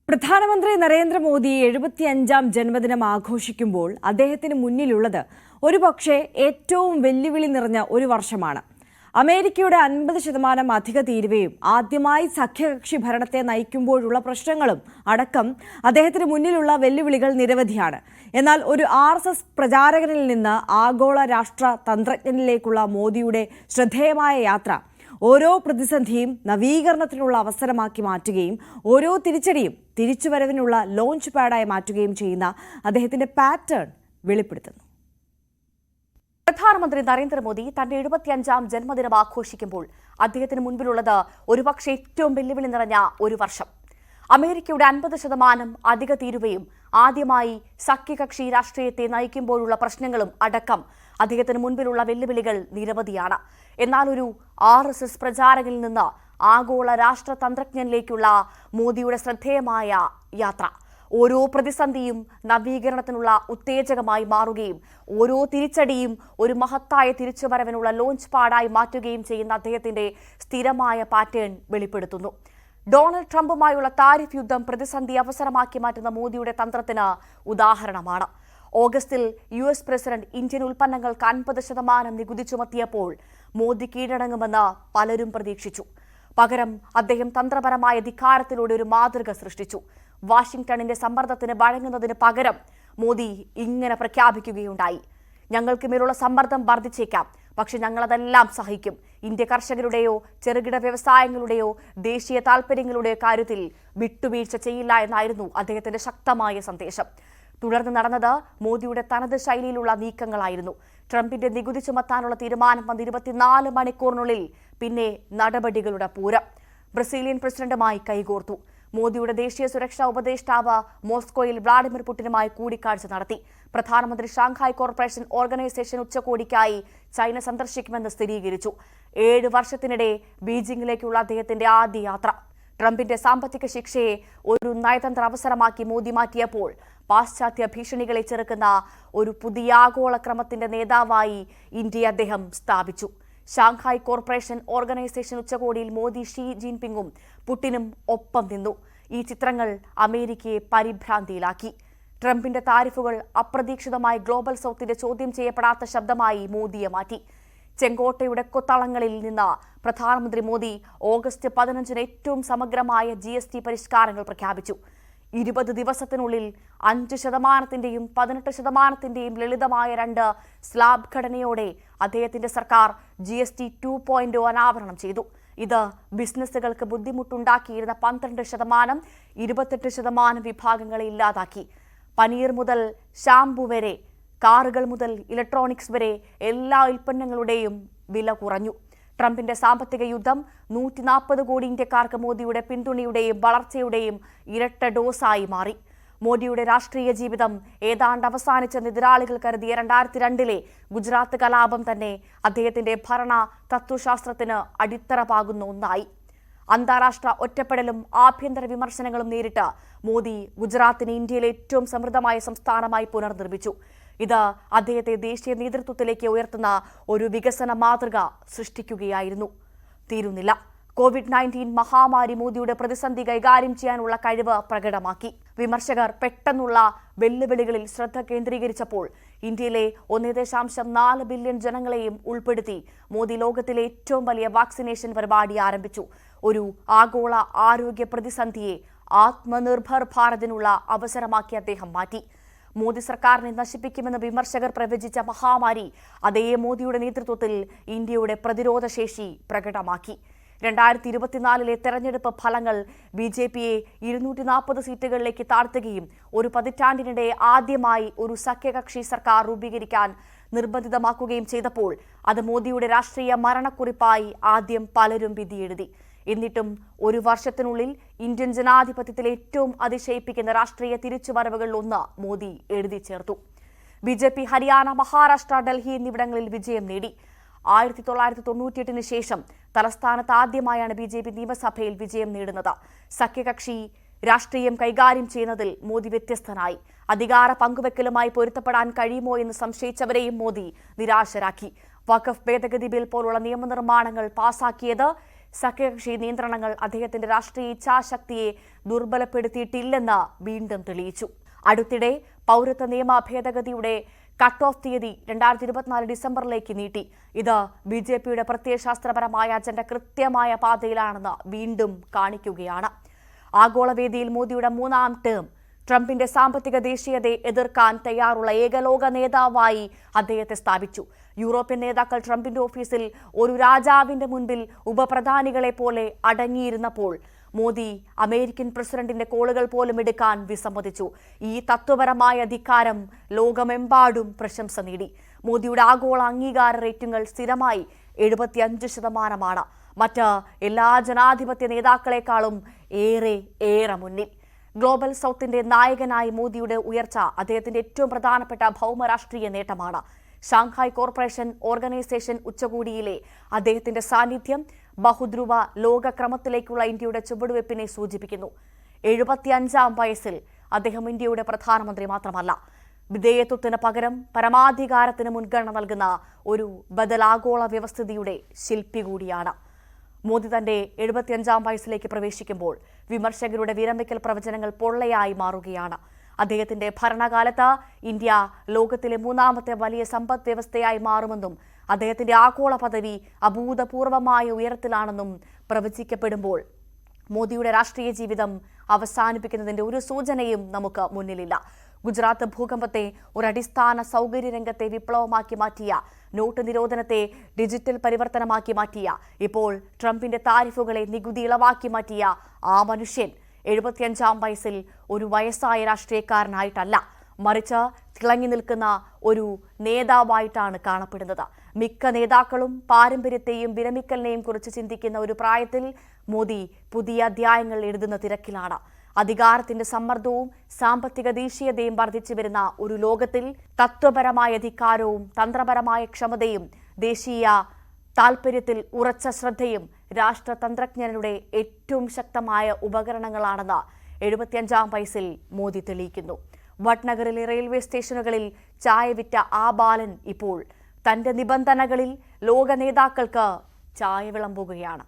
പ്രധാനമന്ത്രി നരേന്ദ്രമോദി 75ാം ജന്മദിനം ആഘോഷിക്കുമ്പോൾ അദ്ദേഹത്തിന് മുന്നിലുള്ളത് ഒരുപക്ഷെ ഏറ്റവും വെല്ലുവിളി നിറഞ്ഞ ഒരു വർഷമാണ്. അമേരിക്കയുടെ 50% അധിക തീരുവയും ആദ്യമായി സഖ്യകക്ഷി ഭരണത്തെ നയിക്കുമ്പോഴുള്ള പ്രശ്നങ്ങളും അടക്കം അദ്ദേഹത്തിന് മുന്നിലുള്ള വെല്ലുവിളികൾ നിരവധിയാണ്. എന്നാൽ ഒരു RSS പ്രചാരകനിൽ നിന്ന് ആഗോള രാഷ്ട്ര തന്ത്രജ്ഞനിലേക്കുള്ള മോദിയുടെ ശ്രദ്ധേയമായ യാത്ര ഓരോ പ്രതിസന്ധിയും നവീകരണത്തിനുള്ള അവസരമാക്കി മാറ്റുകയും ഓരോ തിരിച്ചടിയും തിരിച്ചുവരവിനുള്ള ലോഞ്ച് പാഡായി മാറ്റുകയും ചെയ്യുന്ന അദ്ദേഹത്തിന്റെ പാറ്റേൺ വെളിപ്പെടുത്തുന്നു. പ്രധാനമന്ത്രി നരേന്ദ്രമോദി തന്റെ 75ാം ജന്മദിനം ആഘോഷിക്കുമ്പോൾ അദ്ദേഹത്തിന് മുൻപിലുള്ളത് ഒരുപക്ഷെ ഏറ്റവും വെല്ലുവിളി നിറഞ്ഞ ഒരു വർഷം. അമേരിക്കയുടെ 50% അധിക തീരുവയും ആദ്യമായി സഖ്യകക്ഷി രാഷ്ട്രീയത്തെ നയിക്കുമ്പോഴുള്ള പ്രശ്നങ്ങളും അടക്കം അദ്ദേഹത്തിന് മുൻപിലുള്ള വെല്ലുവിളികൾ നിരവധിയാണ്. എന്നാൽ ഒരു RSS പ്രചാരകനിൽ നിന്ന് ആഗോള രാഷ്ട്രതന്ത്രജ്ഞനിലേക്കുള്ള മോദിയുടെ ശ്രദ്ധേയമായ യാത്ര ഓരോ പ്രതിസന്ധിയും നവീകരണത്തിനുള്ള ഉത്തേജകമായി മാറുകയും ഓരോ തിരിച്ചടിയും ഒരു മഹത്തായ തിരിച്ചുവരവിനുള്ള ലോഞ്ച് പാഡായി മാറ്റുകയും ചെയ്യുന്ന അദ്ദേഹത്തിന്റെ സ്ഥിരമായ പാറ്റേൺ വെളിപ്പെടുത്തുന്നു. ഡൊണാൾഡ് ട്രംപുമായുള്ള താരിഫ് യുദ്ധം പ്രതിസന്ധി അവസരമാക്കി മാറ്റുന്ന മോദിയുടെ തന്ത്രത്തിന് ഉദാഹരണമാണ്. ഓഗസ്റ്റിൽ US പ്രസിഡന്റ് ഇന്ത്യൻ ഉൽപ്പന്നങ്ങൾക്ക് 50% നികുതി ചുമത്തിയപ്പോൾ മോദി കീഴടങ്ങുമെന്ന് പലരും പ്രതീക്ഷിച്ചു. പകരം അദ്ദേഹം തന്ത്രപരമായ ധിക്കാരത്തിലൂടെ ഒരു മാതൃക സൃഷ്ടിച്ചു. വാഷിംഗ്ടണിന്റെ സമ്മർദ്ദത്തിന് വഴങ്ങുന്നതിന് പകരം മോദി ഇങ്ങനെ പ്രഖ്യാപിക്കുകയുണ്ടായി: ഞങ്ങൾക്ക് മേലുള്ള സമ്മർദ്ദം വർദ്ധിച്ചേക്കാം, പക്ഷെ ഞങ്ങളതെല്ലാം സഹിക്കും. ഇന്ത്യ കർഷകരുടെയോ ചെറുകിട വ്യവസായങ്ങളുടെയോ ദേശീയ താൽപര്യങ്ങളുടെയോ കാര്യത്തിൽ വിട്ടുവീഴ്ച ചെയ്യില്ല എന്നായിരുന്നു അദ്ദേഹത്തിന്റെ ശക്തമായ സന്ദേശം. തുടർന്ന് നടന്നത് മോദിയുടെ തനത് ശൈലിയിലുള്ള നീക്കങ്ങളായിരുന്നു. ട്രംപിന്റെ നികുതി ചുമത്താനുള്ള തീരുമാനം വന്ന് 24 മണിക്കൂറിനുള്ളിൽ പിന്നെ നടപടികളുടെ പൂരം. ബ്രസീലിയൻ പ്രസിഡന്റുമായി കൈകോർത്തു. മോദിയുടെ ദേശീയ സുരക്ഷാ ഉപദേഷ്ടാവ് മോസ്കോയിൽ വ്ളാഡിമിർ പുടിനുമായി കൂടിക്കാഴ്ച നടത്തി. പ്രധാനമന്ത്രി ഷാങ്ഹായ് കോർപ്പറേഷൻ ഓർഗനൈസേഷൻ ഉച്ചകോടിക്കായി ചൈന സന്ദർശിക്കുമെന്ന് സ്ഥിരീകരിച്ചു. 7 വർഷത്തിനിടെ ബീജിംഗിലേക്കുള്ള അദ്ദേഹത്തിന്റെ ആദ്യ യാത്ര ട്രംപിന്റെ സാമ്പത്തിക ശിക്ഷയെ ഒരു നയതന്ത്ര അവസരമാക്കി മോദി മാറ്റിയപ്പോൾ പാശ്ചാത്യ ഭീഷണികളെ ചെറുക്കുന്ന ഒരു പുതിയ ആഗോള ക്രമത്തിന്റെ നേതാവായി ഇന്ത്യയെ അദ്ദേഹം സ്ഥാപിച്ചു. ഷാങ്ഹായ് കോർപ്പറേഷൻ ഓർഗനൈസേഷൻ ഉച്ചകോടിയിൽ മോദി ഷീ ജിൻപിങ്ങും പുടിനും ഒപ്പം നിന്നു. ഈ ചിത്രങ്ങൾ അമേരിക്കയെ പരിഭ്രാന്തിയിലാക്കി. ട്രംപിന്റെ താരിഫുകൾ അപ്രതീക്ഷിതമായി ഗ്ലോബൽ സൗത്തിന്റെ ചോദ്യം ചെയ്യപ്പെടാത്ത ശബ്ദമായി മോദിയെ മാറ്റി. ചെങ്കോട്ടയുടെ കൊത്തളങ്ങളിൽ നിന്ന് പ്രധാനമന്ത്രി മോദി ഓഗസ്റ്റ് 15 ഏറ്റവും സമഗ്രമായ GST പരിഷ്കാരങ്ങൾ പ്രഖ്യാപിച്ചു. 20 ദിവസത്തിനുള്ളിൽ 5%-ന്റെയും 18%-ന്റെയും ലളിതമായ 2 സ്ലാബ് ഘടനയോടെ അദ്ദേഹത്തിന്റെ സർക്കാർ GST 2.0 അനാവരണം ചെയ്തു. ഇത് ബിസിനസ്സുകൾക്ക് ബുദ്ധിമുട്ടുണ്ടാക്കിയിരുന്ന 12%, 28% വിഭാഗങ്ങളെ ഇല്ലാതാക്കി. പനീർ മുതൽ ഷാംപൂ വരെ, കാറുകൾ മുതൽ ഇലക്ട്രോണിക്സ് വരെ എല്ലാ ഉൽപ്പന്നങ്ങളുടെയും വില കുറഞ്ഞു. ട്രംപിന്റെ സാമ്പത്തിക യുദ്ധം 140 കോടി ഇന്ത്യക്കാർക്ക് മോദിയുടെ പിന്തുണയുടെയും വളർച്ചയുടെയും ഇരട്ട ഡോസായി മാറി. മോദിയുടെ രാഷ്ട്രീയ ജീവിതം ഏതാണ്ട് അവസാനിച്ചെന്ന് എതിരാളികൾ കരുതിയ 2002-ലെ ഗുജറാത്ത് കലാപം തന്നെ അദ്ദേഹത്തിന്റെ ഭരണ തത്വശാസ്ത്രത്തിന് അടിത്തറ പാകുന്ന ഒന്നായി. അന്താരാഷ്ട്ര ഒറ്റപ്പെടലും ആഭ്യന്തര വിമർശനങ്ങളും നേരിട്ട് മോദി ഗുജറാത്തിനെ ഇന്ത്യയിലെ ഏറ്റവും സമൃദ്ധമായ സംസ്ഥാനമായി പുനർനിർമ്മിച്ചു. ഇത് അദ്ദേഹത്തെ ദേശീയ നേതൃത്വത്തിലേക്ക് ഉയർത്തുന്ന ഒരു വികസന മാതൃക സൃഷ്ടിക്കുകയായിരുന്നു. തീരുന്നില്ല. COVID-19 മഹാമാരി മോദിയുടെ പ്രതിസന്ധി കൈകാര്യം ചെയ്യാനുള്ള കഴിവ് പ്രകടമാക്കി. വിമർശകർ പെട്ടെന്നുള്ള വെല്ലുവിളികളിൽ ശ്രദ്ധ കേന്ദ്രീകരിച്ചപ്പോൾ ഇന്ത്യയിലെ 1.4 ബില്യൺ ജനങ്ങളെയും ഉൾപ്പെടുത്തി മോദി ലോകത്തിലെ ഏറ്റവും വലിയ വാക്സിനേഷൻ പരിപാടി ആരംഭിച്ചു. ഒരു ആഗോള ആരോഗ്യ പ്രതിസന്ധിയെ ആത്മനിർഭർ ഭാരതിനുള്ള അവസരമാക്കി അദ്ദേഹം മാറ്റി. മോദി സർക്കാരിനെ നശിപ്പിക്കുമെന്ന് വിമർശകർ പ്രവചിച്ച മഹാമാരി അതേ മോദിയുടെ നേതൃത്വത്തിൽ ഇന്ത്യയുടെ പ്രതിരോധശേഷി പ്രകടമാക്കി. 2024-ലെ തെരഞ്ഞെടുപ്പ് ഫലങ്ങൾ BJPയെ 240 സീറ്റുകളിലേക്ക് താഴ്ത്തുകയും ഒരു പതിറ്റാണ്ടിനിടെ ആദ്യമായി ഒരു സഖ്യകക്ഷി സർക്കാർ രൂപീകരിക്കാൻ നിർബന്ധിതമാക്കുകയും ചെയ്തപ്പോൾ അത് മോദിയുടെ രാഷ്ട്രീയ മരണക്കുറിപ്പായി ആദ്യം പലരും വിധിയെഴുതി. എന്നിട്ടും ഒരു വർഷത്തിനുള്ളിൽ ഇന്ത്യൻ ജനാധിപത്യത്തിലെ ഏറ്റവും അതിശയിപ്പിക്കുന്ന രാഷ്ട്രീയ തിരിച്ചുവരവുകളിൽ ഒന്ന് മോദി എഴുതി ചേർത്തു. BJP ഹരിയാന, മഹാരാഷ്ട്ര, ഡൽഹി എന്നിവിടങ്ങളിൽ വിജയം നേടി. 1998-ന് ശേഷം തലസ്ഥാനത്ത് ആദ്യമായാണ് BJP നിയമസഭയിൽ വിജയം നേടുന്നത്. സഖ്യകക്ഷി രാഷ്ട്രീയം കൈകാര്യം ചെയ്യുന്നതിൽ മോദി വ്യത്യസ്തനായി. അധികാര പങ്കുവെക്കലുമായി പൊരുത്തപ്പെടാൻ കഴിയുമോ എന്ന് സംശയിച്ചവരെയും മോദി നിരാശരാക്കി. വഖഫ് ഭേദഗതി ബിൽ പോലുള്ള നിയമനിർമ്മാണങ്ങൾ പാസാക്കിയത് സഖ്യകക്ഷി നിയന്ത്രണങ്ങൾ അദ്ദേഹത്തിന്റെ രാഷ്ട്രീയ ഇച്ഛാശക്തിയെ ദുർബലപ്പെടുത്തിയിട്ടില്ലെന്ന് വീണ്ടും തെളിയിച്ചു. അടുത്തിടെ പൗരത്വ നിയമ ഭേദഗതിയുടെ കട്ട് ഓഫ് തീയതി 2024 ഡിസംബറിലേക്ക് നീട്ടി. ഇത് BJPയുടെ പ്രത്യയശാസ്ത്രപരമായ അജണ്ട കൃത്യമായ പാതയിലാണെന്ന് വീണ്ടും കാണിക്കുകയാണ്. ആഗോളവേദിയിൽ മോദിയുടെ മൂന്നാം ടേം ട്രംപിന്റെ സാമ്പത്തിക ദേശീയതയെ എതിർക്കാൻ തയ്യാറുള്ള ഏകലോക നേതാവായി അദ്ദേഹത്തെ സ്ഥാപിച്ചു. യൂറോപ്യൻ നേതാക്കൾ ട്രംപിന്റെ ഓഫീസിൽ ഒരു രാജാവിന്റെ മുൻപിൽ ഉപപ്രധാനികളെ പോലെ അടങ്ങിയിരുന്നപ്പോൾ മോദി അമേരിക്കൻ പ്രസിഡന്റിന്റെ കോളുകൾ പോലും എടുക്കാൻ വിസമ്മതിച്ചു. ഈ തത്വപരമായ ധിക്കാരം ലോകമെമ്പാടും പ്രശംസ നേടി. മോദിയുടെ ആഗോള അംഗീകാര റേറ്റിംഗുകൾ സ്ഥിരമായി 75%. മറ്റ് എല്ലാ ജനാധിപത്യ നേതാക്കളെക്കാളും ഏറെ മുന്നിൽ. ഗ്ലോബൽ സൗത്തിന്റെ നായകനായി മോദിയുടെ ഉയർച്ച അദ്ദേഹത്തിന്റെ ഏറ്റവും പ്രധാനപ്പെട്ട ഭൗമരാഷ്ട്രീയ നേട്ടമാണ്. ഷാങ്ഹായ് കോർപ്പറേഷൻ ഓർഗനൈസേഷൻ ഉച്ചകോടിയിലെ അദ്ദേഹത്തിന്റെ സാന്നിധ്യം ബഹുധ്രുവ ലോകക്രമത്തിലേക്കുള്ള ഇന്ത്യയുടെ ചുവടുവെപ്പിനെ സൂചിപ്പിക്കുന്നു. 75-ാം വയസ്സിൽ അദ്ദേഹം ഇന്ത്യയുടെ പ്രധാനമന്ത്രി മാത്രമല്ല, വിധേയത്വത്തിന് പകരം പരമാധികാരത്തിന് മുൻഗണന നൽകുന്ന ഒരു ബദലാഗോള വ്യവസ്ഥിതിയുടെ ശില്പി കൂടിയാണ്. മോദി തന്റെ 75-ാം വയസ്സിലേക്ക് പ്രവേശിക്കുമ്പോൾ വിമർശകരുടെ വിരമിക്കൽ പ്രവചനങ്ങൾ പൊള്ളയായി മാറുകയാണ്. അദ്ദേഹത്തിന്റെ ഭരണകാലത്ത് ഇന്ത്യ ലോകത്തിലെ മൂന്നാമത്തെ വലിയ സമ്പദ് വ്യവസ്ഥയായി മാറുമെന്നും അദ്ദേഹത്തിന്റെ ആഗോള പദവി അഭൂതപൂർവമായ ഉയരത്തിലാണെന്നും പ്രവചിക്കപ്പെടുമ്പോൾ മോദിയുടെ രാഷ്ട്രീയ ജീവിതം അവസാനിപ്പിക്കുന്നതിന്റെ ഒരു സൂചനയും നമുക്ക് മുന്നിലില്ല. ഗുജറാത്ത് ഭൂകമ്പത്തെ ഒരു അടിസ്ഥാന സൗകര്യ രംഗത്തെ വിപ്ലവമാക്കി മാറ്റിയ, നോട്ട് നിരോധനത്തെ ഡിജിറ്റൽ പരിവർത്തനമാക്കി മാറ്റിയ, ഇപ്പോൾ ട്രംപിന്റെ താരിഫുകളെ നികുതി ഇളവാക്കി മാറ്റിയ ആ മനുഷ്യൻ 75-ാം വയസ്സിൽ ഒരു വയസ്സായ രാഷ്ട്രീയക്കാരനായിട്ടല്ല, മറിച്ച് തിളങ്ങി നിൽക്കുന്ന ഒരു നേതാവായിട്ടാണ് കാണപ്പെടുന്നത്. മിക്ക നേതാക്കളും പാരമ്പര്യത്തെയും വിരമിക്കലിനെയും കുറിച്ച് ചിന്തിക്കുന്ന ഒരു പ്രായത്തിൽ മോദി പുതിയ അധ്യായങ്ങൾ എഴുതുന്ന തിരക്കിലാണ്. അധികാരത്തിന്റെ സമ്മർദ്ദവും സാമ്പത്തിക ദേശീയതയും വർദ്ധിച്ചു വരുന്ന ഒരു ലോകത്തിൽ തത്വപരമായ ധിക്കാരവും തന്ത്രപരമായ ക്ഷമതയും ദേശീയ താൽപര്യത്തിൽ ഉറച്ച ശ്രദ്ധയും രാഷ്ട്രതന്ത്രജ്ഞരുടെ ഏറ്റവും ശക്തമായ ഉപകരണങ്ങളാണെന്ന് 75-ാം വയസ്സിൽ മോദി തെളിയിക്കുന്നു. വട്നഗറിലെ റെയിൽവേ സ്റ്റേഷനുകളിൽ ചായ വിറ്റ ആ ബാലൻ ഇപ്പോൾ തന്റെ നിബന്ധനകളിൽ ലോക നേതാക്കൾക്ക് ചായ വിളമ്പുകയാണ്.